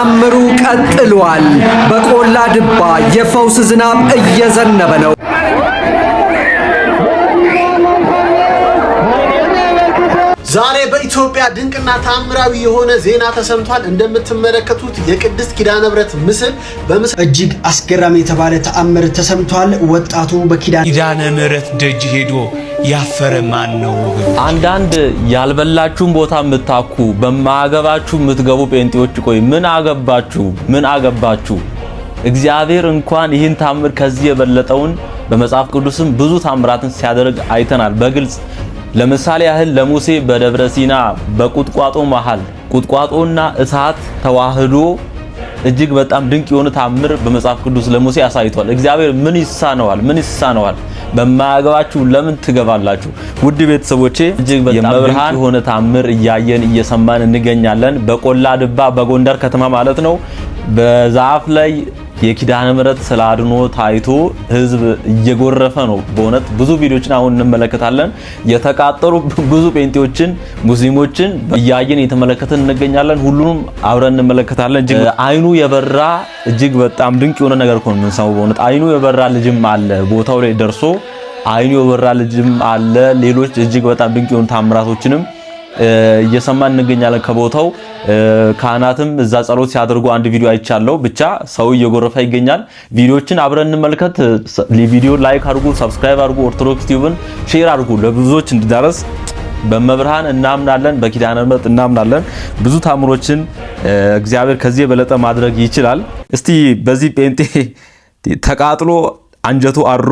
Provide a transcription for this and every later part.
ተአምሩ ቀጥሏል። በቆላ ድባ የፈውስ ዝናብ እየዘነበ ነው። ዛሬ በኢትዮጵያ ድንቅና ተአምራዊ የሆነ ዜና ተሰምቷል። እንደምትመለከቱት የቅድስት ኪዳነ ምሕረት ምስል በምስል እጅግ አስገራሚ የተባለ ተአምር ተሰምቷል። ወጣቱ በኪዳነ ምሕረት ደጅ ሄዶ ያፈረ ማን ነው? አንዳንድ ያልበላችሁን ቦታ የምታኩ በማገባችሁ የምትገቡ ጴንጤዎች ቆይ ምን አገባችሁ? እግዚአብሔር እንኳን ይህን ተአምር ከዚህ የበለጠውን በመጽሐፍ ቅዱስም ብዙ ተአምራትን ሲያደርግ አይተናል በግልጽ። ለምሳሌ ያህል ለሙሴ በደብረ ሲና በቁጥቋጦ መሃል ቁጥቋጦና እሳት ተዋህዶ እጅግ በጣም ድንቅ የሆነ ተአምር በመጽሐፍ ቅዱስ ለሙሴ አሳይቷል። እግዚአብሔር ምን ይሳነዋል? በማያገባችሁ ለምን ትገባላችሁ? ውድ ቤተሰቦቼ እጅግ በጣም ድንቅ የሆነ ተአምር እያየን እየሰማን እንገኛለን። በቆላ ድባ በጎንደር ከተማ ማለት ነው። በዛፍ ላይ የኪዳነ ምሕረት ስላድኖ ታይቶ ህዝብ እየጎረፈ ነው። በእውነት ብዙ ቪዲዮችን አሁን እንመለከታለን። የተቃጠሩ ብዙ ጴንጤዎችን ሙስሊሞችን እያየን እየተመለከትን እንገኛለን። ሁሉንም አብረን እንመለከታለን። እጅግ አይኑ የበራ እጅግ በጣም ድንቅ የሆነ ነገር ነው የምንሰማው። በእውነት አይኑ የበራ ልጅም አለ፣ ቦታው ላይ ደርሶ አይኑ የበራ ልጅም አለ። ሌሎች እጅግ በጣም ድንቅ የሆኑ ታምራቶችንም እየሰማን እንገኛለን። ከቦታው ካህናትም እዛ ጸሎት ሲያደርጉ አንድ ቪዲዮ አይቻለው። ብቻ ሰው እየጎረፈ ይገኛል። ቪዲዮችን አብረን እንመልከት። ቪዲዮ ላይክ አድርጉ፣ ሰብስክራይብ አድርጉ፣ ኦርቶዶክስ ቲዩብን ሼር አድርጉ ለብዙዎች እንዲዳረስ። በመብርሃን እናምናለን፣ በኪዳነ ምሕረት እናምናለን። ብዙ ታምሮችን እግዚአብሔር ከዚህ የበለጠ ማድረግ ይችላል። እስቲ በዚህ ጴንጤ ተቃጥሎ አንጀቱ አድሮ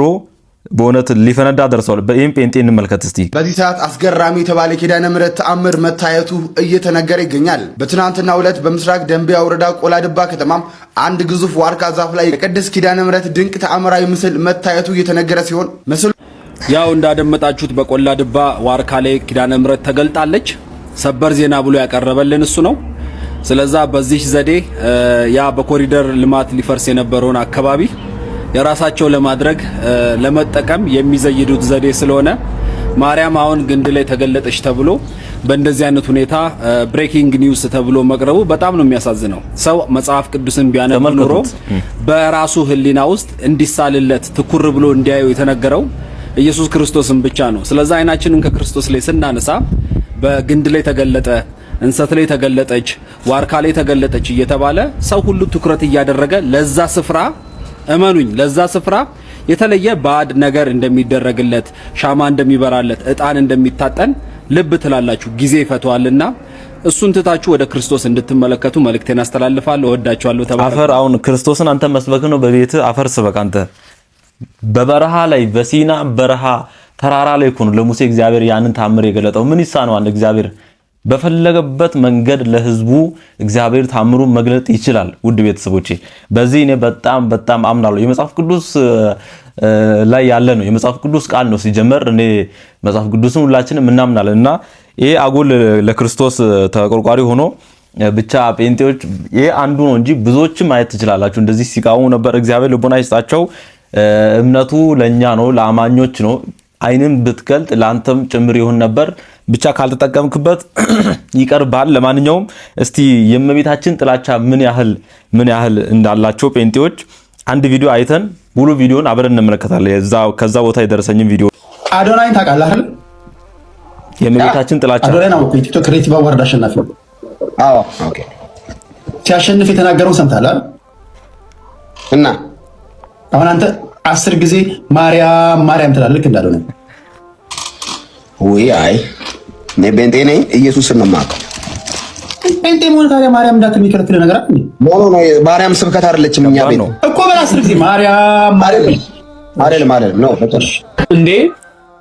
በእውነት ሊፈነዳ ደርሷል። በኢም ጴንጤ እንመልከት እስቲ። በዚህ ሰዓት አስገራሚ የተባለ ኪዳነ ምሕረት ተአምር መታየቱ እየተነገረ ይገኛል። በትናንትናው ዕለት በምስራቅ ደንቢያ ወረዳ ቆላ ድባ ከተማም አንድ ግዙፍ ዋርካ ዛፍ ላይ የቅድስት ኪዳነ ምሕረት ድንቅ ተአምራዊ ምስል መታየቱ እየተነገረ ሲሆን ምስሉ ያው እንዳደመጣችሁት በቆላ ድባ ዋርካ ላይ ኪዳነ ምሕረት ተገልጣለች። ሰበር ዜና ብሎ ያቀረበልን እሱ ነው። ስለዛ በዚህ ዘዴ ያ በኮሪደር ልማት ሊፈርስ የነበረውን አካባቢ የራሳቸው ለማድረግ ለመጠቀም የሚዘይዱት ዘዴ ስለሆነ ማርያም አሁን ግንድ ላይ ተገለጠች ተብሎ በእንደዚህ አይነት ሁኔታ ብሬኪንግ ኒውስ ተብሎ መቅረቡ በጣም ነው የሚያሳዝነው። ሰው መጽሐፍ ቅዱስን ቢያነብ ኖሮ በራሱ ሕሊና ውስጥ እንዲሳልለት ትኩር ብሎ እንዲያዩ የተነገረው ኢየሱስ ክርስቶስን ብቻ ነው። ስለዚህ አይናችንን ከክርስቶስ ላይ ስናነሳ በግንድ ላይ ተገለጠ፣ እንሰት ላይ ተገለጠች፣ ዋርካ ላይ ተገለጠች እየተባለ ሰው ሁሉ ትኩረት እያደረገ ለዛ ስፍራ እመኑኝ ለዛ ስፍራ የተለየ ባድ ነገር እንደሚደረግለት፣ ሻማ እንደሚበራለት፣ ዕጣን እንደሚታጠን ልብ ትላላችሁ። ጊዜ ይፈቷልና እሱን ትታችሁ ወደ ክርስቶስ እንድትመለከቱ መልእክቴን አስተላልፋለሁ። እወዳችኋለሁ። አፈር አሁን ክርስቶስን አንተ መስበክ ነው። በቤት አፈር ስበክ አንተ። በበረሃ ላይ በሲና በረሃ ተራራ ላይ እኮ ነው ለሙሴ እግዚአብሔር ያንን ታምር የገለጠው። ምን ይሳነዋል? እግዚአብሔር በፈለገበት መንገድ ለህዝቡ እግዚአብሔር ታምሩን መግለጥ ይችላል። ውድ ቤተሰቦቼ በዚህ እኔ በጣም አምናለሁ። የመጽሐፍ ቅዱስ ላይ ያለ ነው። የመጽሐፍ ቅዱስ ቃል ነው ሲጀመር። እኔ መጽሐፍ ቅዱስን ሁላችንም እናምናለንና ይሄ አጎል ለክርስቶስ ተቆርቋሪ ሆኖ ብቻ ጴንጤዎች ይሄ አንዱ ነው እንጂ ብዙዎችም ማየት ትችላላችሁ። እንደዚህ ሲቃወሙ ነበር። እግዚአብሔር ልቦና ይስጣቸው። እምነቱ ለኛ ነው፣ ለአማኞች ነው። አይንም ብትገልጥ ላንተም ጭምር ይሆን ነበር። ብቻ ካልተጠቀምክበት ይቀርባል። ለማንኛውም እስቲ የእመቤታችን ጥላቻ ምን ያህል እንዳላቸው ጴንጤዎች አንድ ቪዲዮ አይተን ሙሉ ቪዲዮን አብረን እንመለከታለን። ከዛ ቦታ የደረሰኝን ቪዲዮ አዶናይን ታውቃለህ አይደል? የእመቤታችን ጥላቻ አዶናይ ነው እኮ ቲክቶክ ክሬቲቭ አዋርድ አሸናፊ ነው። አዎ ኦኬ። ሲያሸንፍ የተናገረውን ሰምተሃል አይደል? እና አሁን አንተ 10 ጊዜ ማርያም ትላለህ እንዳልሆነ ወይ አይ እኔ ጴንጤ ነኝ። ኢየሱስን ነው የማውቀው። ጴንጤ መሆን ታዲያ ማርያም እንዳትሚከለክል ነገር አለ? ኖ ማርያም ስብከት አይደለችም። እኛ ቤት እኮ በ10 ጊዜ ማርያም አይደለም ነው እንዴ?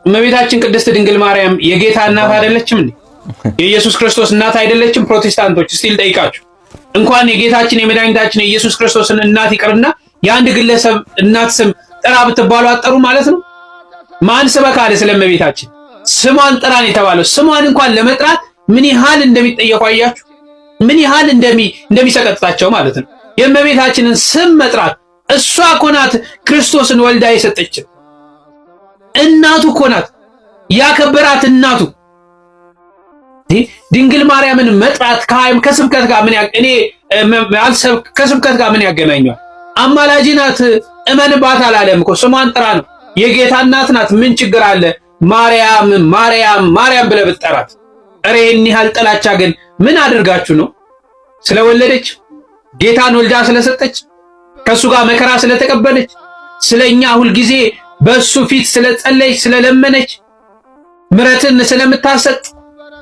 እመቤታችን ቅድስት ድንግል ማርያም የጌታ እናት አይደለችም እንዴ? የኢየሱስ ክርስቶስ እናት አይደለችም? ፕሮቴስታንቶች እስቲ ልጠይቃችሁ፣ እንኳን የጌታችን የመድኃኒታችን የኢየሱስ ክርስቶስን እናት ይቅርና የአንድ ግለሰብ እናት ስም ጥራ ብትባሉ አጠሩ ማለት ነው? ማን ስበካለ? ስለ እመቤታችን ስሟን ጥራን የተባለው ስሟን እንኳን ለመጥራት ምን ያህል እንደሚጠየቁ አያችሁ? ምን ያህል እንደሚሰቀጥታቸው ማለት ነው። የእመቤታችንን ስም መጥራት እሷ እኮ ናት ክርስቶስን ወልዳ የሰጠችን እናቱ እኮ ናት፣ ያከበራት እናቱ። ድንግል ማርያምን መጥራት ከስብከት ጋር ምን እኔ ከስብከት ጋር ምን ያገናኛል? አማላጅ ናት እመንባት አላለም እኮ ስሟን ጥራ ነው። የጌታ እናት ናት። ምን ችግር አለ? ማርያም ማርያም ማርያም ብለህ ብትጠራት። ኧረ ይህን ያህል ጥላቻ ግን ምን አድርጋችሁ ነው? ስለወለደች ጌታን ወልዳ ስለሰጠች ከሱ ጋር መከራ ስለተቀበለች ስለኛ ሁልጊዜ በሱ ፊት ስለጸለች ስለለመነች ምሕረትን ስለምታሰጥ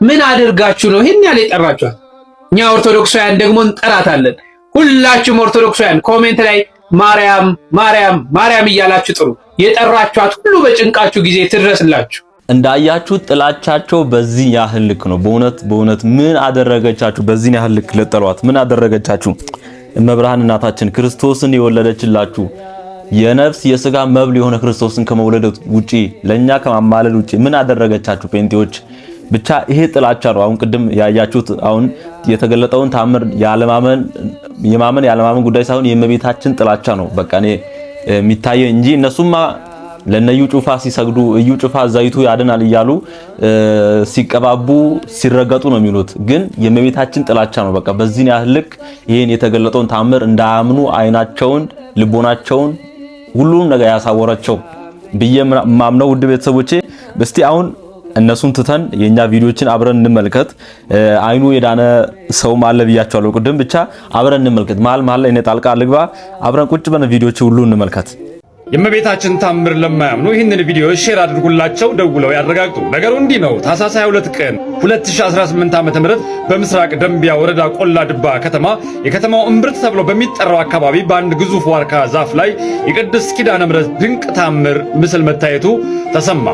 ምን አድርጋችሁ ነው ይሄን ያህል የጠራችኋት? እኛ ኦርቶዶክሳውያን ደግሞ እንጠራታለን። ሁላችሁም ኦርቶዶክሳውያን ኮሜንት ላይ ማርያም ማርያም ማርያም እያላችሁ ጥሩ። የጠራችኋት ሁሉ በጭንቃችሁ ጊዜ ትድረስላችሁ። እንዳያችሁ ጥላቻቸው በዚህ ያህል ልክ ነው። በእውነት ምን አደረገቻችሁ? በዚህ ያህል ልክ ለጠሏት ምን አደረገቻችሁ? እመብርሃን እናታችን ክርስቶስን የወለደችላችሁ የነፍስ የሥጋ መብል የሆነ ክርስቶስን ከመውለድ ውጪ ለኛ ከማማለል ውጪ ምን አደረገቻችሁ? ጴንጤዎች ብቻ ይሄ ጥላቻ ነው። አሁን ቅድም ያያችሁት አሁን የተገለጠውን ታምር ያለማመን ጉዳይ ሳይሆን የእመቤታችን ጥላቻ ነው። በቃ እኔ የሚታየው እንጂ እነሱማ ለነዩ ጩፋ ሲሰግዱ እዩ ጩፋ ዘይቱ ያድናል እያሉ ሲቀባቡ ሲረገጡ ነው የሚሉት። ግን የእመቤታችን ጥላቻ ነው። በቃ በዚህ ያህል ልክ ይሄን የተገለጠውን ታምር እንዳያምኑ አይናቸውን ልቦናቸውን ሁሉም ነገር ያሳወራቸው ብዬ ማምነው። ውድ ቤተሰቦቼ እስቲ አሁን እነሱን ትተን የኛ ቪዲዮችን አብረን እንመልከት። አይኑ የዳነ ሰው ማለ ብያቸዋለሁ ቅድም። ብቻ አብረን እንመልከት። መሀል ላይ እኔ ጣልቃ ልግባ። አብረን ቁጭ በነ ቪዲዮች ሁሉ እንመልከት። የእመቤታችን ታምር ለማያምኑ ይህንን ቪዲዮ ሼር አድርጉላቸው፣ ደውለው ያረጋግጡ። ነገሩ እንዲህ ነው። ታኅሳስ 22 ቀን 2018 ዓ.ም በምስራቅ ደንቢያ ወረዳ ቆላ ድባ ከተማ የከተማው እምብርት ተብሎ በሚጠራው አካባቢ በአንድ ግዙፍ ዋርካ ዛፍ ላይ የቅድስት ኪዳነ ምሕረት ድንቅ ታምር ምስል መታየቱ ተሰማ።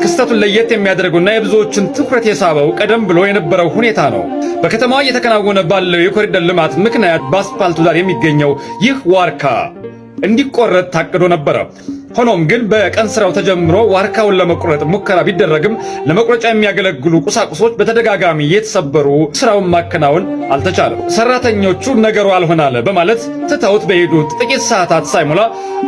ክስተቱን ለየት የሚያደርገውና የብዙዎችን ትኩረት የሳበው ቀደም ብሎ የነበረው ሁኔታ ነው። በከተማዋ እየተከናወነ ባለው የኮሪደር ልማት ምክንያት በአስፓልቱ ዳር የሚገኘው ይህ ዋርካ እንዲቆረጥ ታቅዶ ነበረ። ሆኖም ግን በቀን ስራው ተጀምሮ ዋርካውን ለመቁረጥ ሙከራ ቢደረግም ለመቁረጫ የሚያገለግሉ ቁሳቁሶች በተደጋጋሚ የተሰበሩ ስራውን ማከናወን አልተቻለም። ሰራተኞቹ ነገሩ አልሆናለ በማለት ትተውት በሄዱት ጥቂት ሰዓታት ሳይሞላ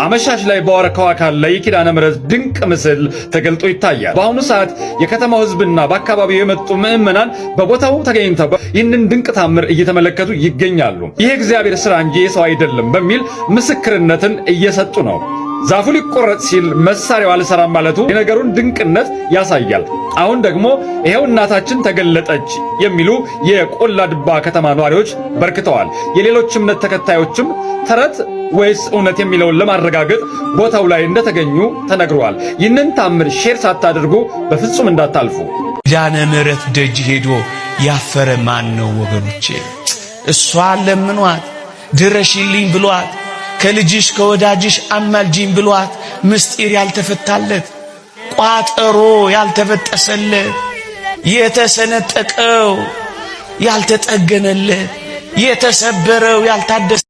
አመሻሽ ላይ በዋርካው አካል ላይ የኪዳነ ምሕረት ድንቅ ምስል ተገልጦ ይታያል። በአሁኑ ሰዓት የከተማው ሕዝብና በአካባቢው የመጡ ምዕመናን በቦታው ተገኝተው ይህንን ድንቅ ታምር እየተመለከቱ ይገኛሉ። ይህ እግዚአብሔር ስራ እንጂ የሰው አይደለም በሚል ምስክርነትን እየሰጡ ነው። ዛፉ ሊቆረጥ ሲል መሳሪያው አልሰራም ማለቱ የነገሩን ድንቅነት ያሳያል። አሁን ደግሞ ይሄው እናታችን ተገለጠች የሚሉ የቆላ ድባ ከተማ ነዋሪዎች በርክተዋል። የሌሎች እምነት ተከታዮችም ተረት ወይስ እውነት የሚለውን ለማረጋገጥ ቦታው ላይ እንደተገኙ ተነግሯል። ይህንን ታምር ሼር ሳታደርጉ በፍጹም እንዳታልፉ። ኪዳነ ምሕረት ደጅ ሄዶ ያፈረ ማን ነው ወገኖቼ? እሷ ለምኗት ድረሽልኝ ብሏት ከልጅሽ ከወዳጅሽ አማልጂኝ ብሏት ምስጢር ያልተፈታለት ቋጠሮ ያልተበጠሰለት የተሰነጠቀው ያልተጠገነለት የተሰበረው ያልታደሰ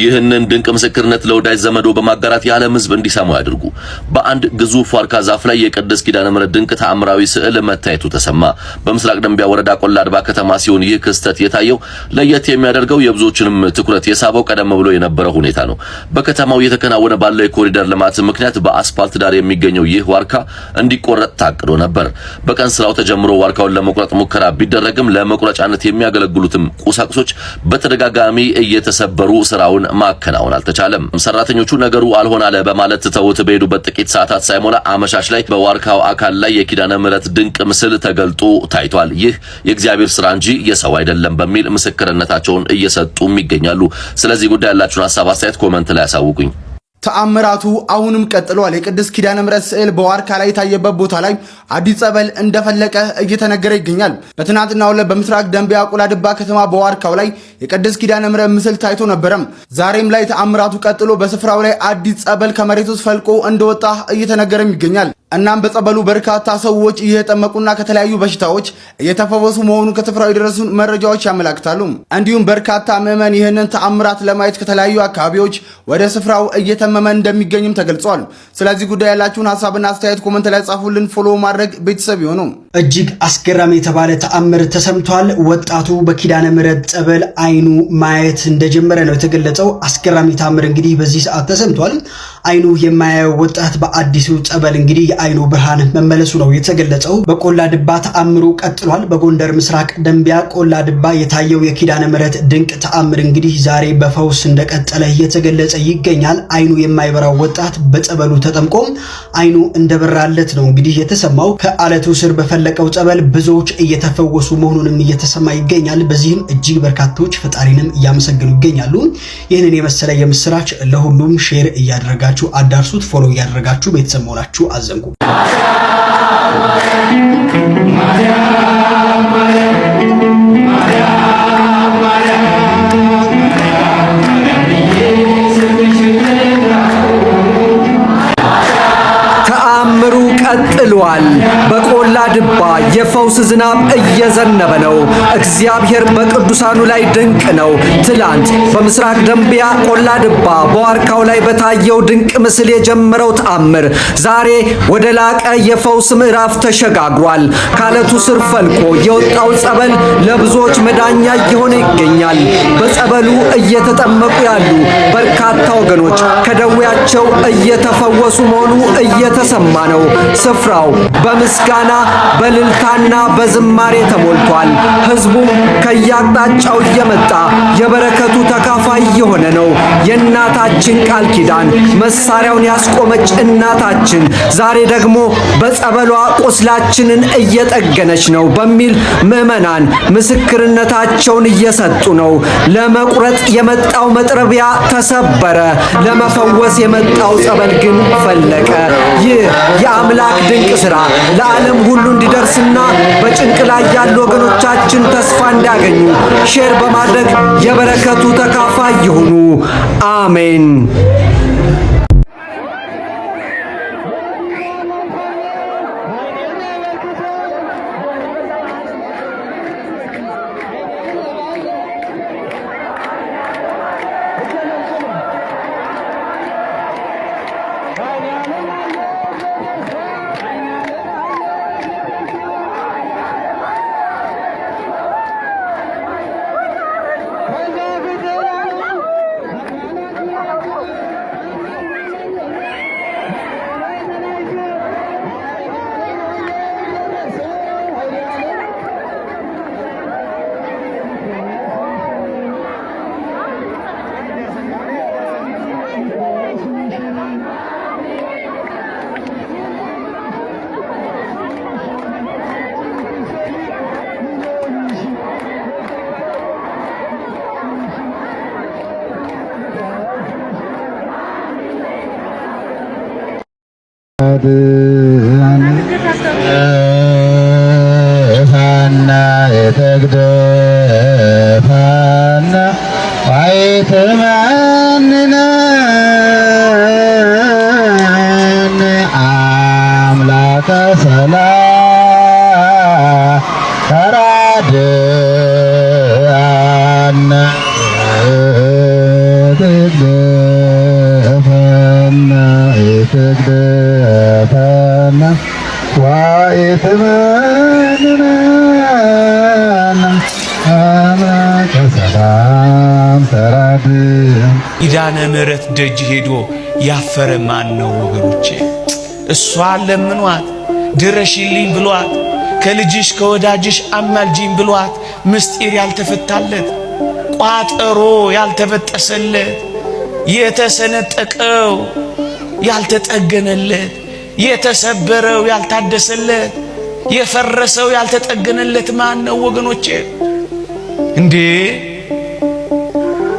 ይህንን ድንቅ ምስክርነት ለወዳጅ ዘመዶ በማጋራት የዓለም ሕዝብ እንዲሰሙ ያድርጉ። በአንድ ግዙፍ ዋርካ ዛፍ ላይ የቅድስት ኪዳነ ምሕረት ድንቅ ተአምራዊ ስዕል መታየቱ ተሰማ። በምስራቅ ደንቢያ ወረዳ ቆላ ድባ ከተማ ሲሆን ይህ ክስተት የታየው ለየት የሚያደርገው የብዙዎችንም ትኩረት የሳበው ቀደም ብሎ የነበረው ሁኔታ ነው። በከተማው እየተከናወነ ባለው የኮሪደር ልማት ምክንያት በአስፓልት ዳር የሚገኘው ይህ ዋርካ እንዲቆረጥ ታቅዶ ነበር። በቀን ስራው ተጀምሮ ዋርካውን ለመቁረጥ ሙከራ ቢደረግም ለመቁረጫነት የሚያገለግሉትም ቁሳቁሶች በተደጋጋሚ እየተሰበሩ ስራውን ማከናወን አልተቻለም። ሰራተኞቹ ነገሩ አልሆን አለ በማለት ተውት በሄዱበት ጥቂት ሰዓታት ሳይሞላ አመሻሽ ላይ በዋርካው አካል ላይ የኪዳነ ምሕረት ድንቅ ምስል ተገልጦ ታይቷል። ይህ የእግዚአብሔር ስራ እንጂ የሰው አይደለም በሚል ምስክርነታቸውን እየሰጡም ይገኛሉ። ስለዚህ ጉዳይ ያላችሁን ሐሳብ አስተያየት ኮሜንት ላይ አሳውቁኝ። ተአምራቱ አሁንም ቀጥሏል። የቅድስት ኪዳነ ምሕረት ስዕል በዋርካ ላይ የታየበት ቦታ ላይ አዲስ ጸበል እንደፈለቀ እየተነገረ ይገኛል። በትናንትናው ዕለት በምስራቅ ደንቢያ ቆላድባ ከተማ በዋርካው ላይ የቅድስት ኪዳነ ምሕረት ምስል ታይቶ ነበረም። ዛሬም ላይ ተአምራቱ ቀጥሎ በስፍራው ላይ አዲስ ጸበል ከመሬት ውስጥ ፈልቆ እንደወጣ እየተነገረም ይገኛል። እናም በጸበሉ በርካታ ሰዎች እየተጠመቁና ከተለያዩ በሽታዎች እየተፈወሱ መሆኑ ከስፍራው የደረሱን መረጃዎች ያመላክታሉ። እንዲሁም በርካታ ምዕመን ይህንን ተአምራት ለማየት ከተለያዩ አካባቢዎች ወደ ስፍራው እየተመመ እንደሚገኝም ተገልጿል። ስለዚህ ጉዳይ ያላችሁን ሀሳብና አስተያየት ኮመንት ላይ ጻፉልን። ፎሎ ማድረግ ቤተሰብ ይሁኑ። እጅግ አስገራሚ የተባለ ተአምር ተሰምቷል። ወጣቱ በኪዳነ ምሕረት ጸበል አይኑ ማየት እንደጀመረ ነው የተገለጸው። አስገራሚ ተአምር እንግዲህ በዚህ ሰዓት ተሰምቷል። አይኑ የማያየው ወጣት በአዲሱ ጸበል እንግዲህ የአይኑ ብርሃን መመለሱ ነው የተገለጸው። በቆላ ድባ ተአምሩ ቀጥሏል። በጎንደር ምስራቅ ደንቢያ ቆላ ድባ የታየው የኪዳነ ምሕረት ድንቅ ተአምር እንግዲህ ዛሬ በፈውስ እንደቀጠለ እየተገለጸ ይገኛል። አይኑ የማይበራው ወጣት በጸበሉ ተጠምቆ አይኑ እንደበራለት ነው እንግዲህ የተሰማው። ከአለቱ ስር በፈለቀው ጸበል ብዙዎች እየተፈወሱ መሆኑንም እየተሰማ ይገኛል። በዚህም እጅግ በርካቶች ፈጣሪንም እያመሰገኑ ይገኛሉ። ይህንን የመሰለ የምስራች ለሁሉም ሼር እያደረጋችሁ አዳርሱት። ፎሎ እያደረጋችሁ ቤተሰብ መሆናችሁ አዘንጉ። ተአምሩ ቀጥሏል። በቆላ ድባ የፈውስ ዝናብ እየዘነበ ነው። እግዚአብሔር በቅዱሳኑ ላይ ድንቅ ነው። ትላንት በምስራቅ ደንቢያ ቆላ ድባ በዋርካው ላይ በታየው ድንቅ ምስል የጀመረው ተአምር ዛሬ ወደ ላቀ የፈውስ ምዕራፍ ተሸጋግሯል። ካለቱ ስር ፈልቆ የወጣው ጸበል ለብዙዎች መዳኛ እየሆነ ይገኛል። በጸበሉ እየተጠመቁ ያሉ በርካታ ወገኖች ከደዌያቸው እየተፈወሱ መሆኑ እየተሰማ ነው። ስፍራው በምስጋና በልልታና በዝማሬ ተሞልቷል። ሕዝቡም ከያቅጣጫው እየመጣ የበረከቱ ተካፋይ የሆነ ነው። የእናታችን ቃል ኪዳን መሳሪያውን ያስቆመች እናታችን ዛሬ ደግሞ በጸበሏ ቁስላችንን እየጠገነች ነው በሚል ምዕመናን ምስክርነታቸውን እየሰጡ ነው። ለመቁረጥ የመጣው መጥረቢያ ተሰበረ፣ ለመፈወስ የመጣው ጸበል ግን ፈለቀ። ይህ የአምላክ ድንቅ ሥራ ለዓለም ሁሉ እንዲደርስና በጭንቅ ላይ ያሉ ወገኖቻችን ተስፋ እንዲያገኙ ሼር በማድረግ የበረከቱ ተካፋይ ይሁኑ። አሜን። ኪዳነ ምሕረት ደጅ ሄዶ ያፈረ ማን ነው ወገኖቼ? እሷ ለምኗት ድረሽልኝ ብሏት ከልጅሽ ከወዳጅሽ አማልጂኝ ብሏት ምስጢር ያልተፈታለት ቋጠሮ ያልተበጠሰለት የተሰነጠቀው ያልተጠገነለት የተሰበረው ያልታደሰለት የፈረሰው ያልተጠገነለት ማን ነው ወገኖቼ? እንዴ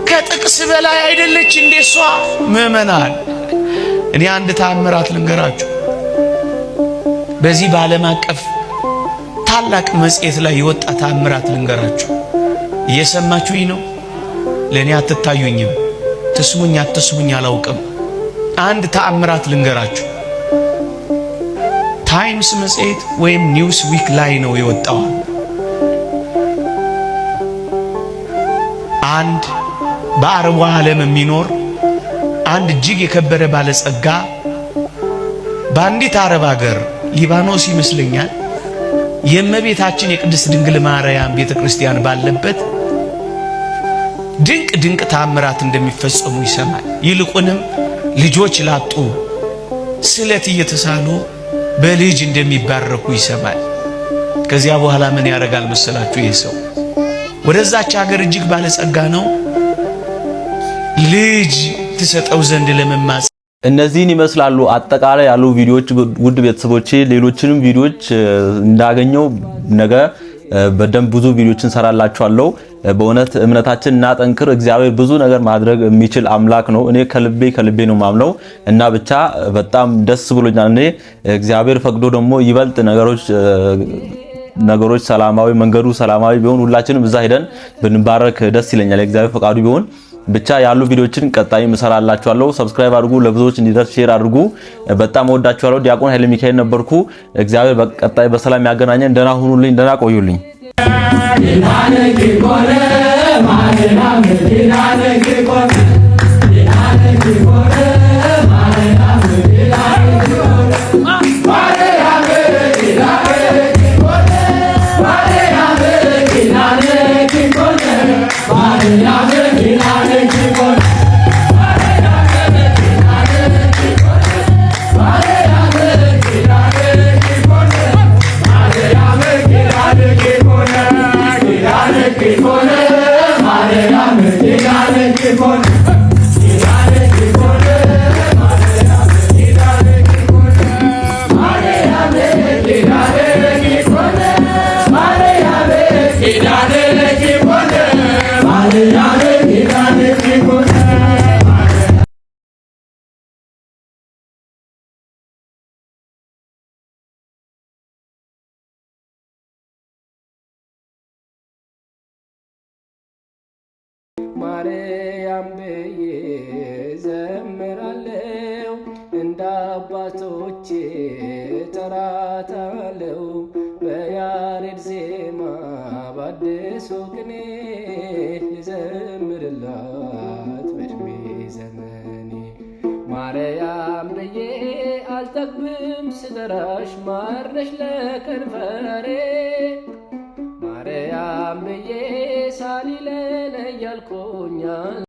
ከጥቅስ በላይ አይደለች እንዴ እሷ? ምዕመናን እኔ አንድ ተአምራት ልንገራችሁ። በዚህ በዓለም አቀፍ ታላቅ መጽሔት ላይ የወጣ ተአምራት ልንገራችሁ። እየሰማችሁኝ ነው? ለእኔ አትታዩኝም። ትስሙኝ አትስሙኝ አላውቅም። አንድ ተአምራት ልንገራችሁ። ታይምስ መጽሔት ወይም ኒውስ ዊክ ላይ ነው የወጣው። አንድ በአረቡ ዓለም የሚኖር አንድ እጅግ የከበረ ባለጸጋ በአንዲት አረብ ሀገር ሊባኖስ ይመስለኛል የእመቤታችን የቅድስት ድንግል ማርያም ቤተክርስቲያን ባለበት ድንቅ ድንቅ ተአምራት እንደሚፈጸሙ ይሰማል። ይልቁንም ልጆች ላጡ ስለት እየተሳሉ በልጅ እንደሚባረኩ ይሰማል። ከዚያ በኋላ ምን ያደርጋል መሰላችሁ? ይህ ሰው ወደዛች ሀገር እጅግ ባለጸጋ ነው። ልጅ ትሰጠው ዘንድ ለመማጽ እነዚህን ይመስላሉ አጠቃላይ ያሉ ቪዲዮዎች። ውድ ቤተሰቦቼ ሌሎችንም ቪዲዮዎች እንዳገኘው ነገ በደንብ ብዙ ቪዲዮችን ሰራላችኋለሁ። በእውነት እምነታችን እናጠንክር። እግዚአብሔር ብዙ ነገር ማድረግ የሚችል አምላክ ነው። እኔ ከልቤ ነው ማምነው እና ብቻ በጣም ደስ ብሎኛል። እኔ እግዚአብሔር ፈቅዶ ደግሞ ይበልጥ ነገሮች ሰላማዊ መንገዱ ሰላማዊ ቢሆን ሁላችንም እዛ ሄደን ብንባረክ ደስ ይለኛል። እግዚአብሔር ፈቃዱ ቢሆን ብቻ ያሉ ቪዲዮችን ቀጣይ መሰራላችኋለሁ። ሰብስክራይብ አድርጉ፣ ለብዙዎች እንዲደርስ ሼር አድርጉ። በጣም ወዳችኋለሁ። ዲያቆን ኃይለ ሚካኤል ነበርኩ። እግዚአብሔር በቀጣይ በሰላም ያገናኘን። ደህና ሁኑልኝ፣ ደህና ቆዩልኝ። ማርያም ብዬ ዘምራለሁ፣ እንደ አባቶቼ ጠራታለሁ። በያሬድ ዜማ በአዲሱ ቅኔ ልዘምርላት በዕድሜ ዘመኔ። ማርያም ብዬ አልጠግብም ስጠራሽ፣ ማር ነሽ ለከንፈሬ። ማርያም ብዬ ሳሊለነ እያልኩኛል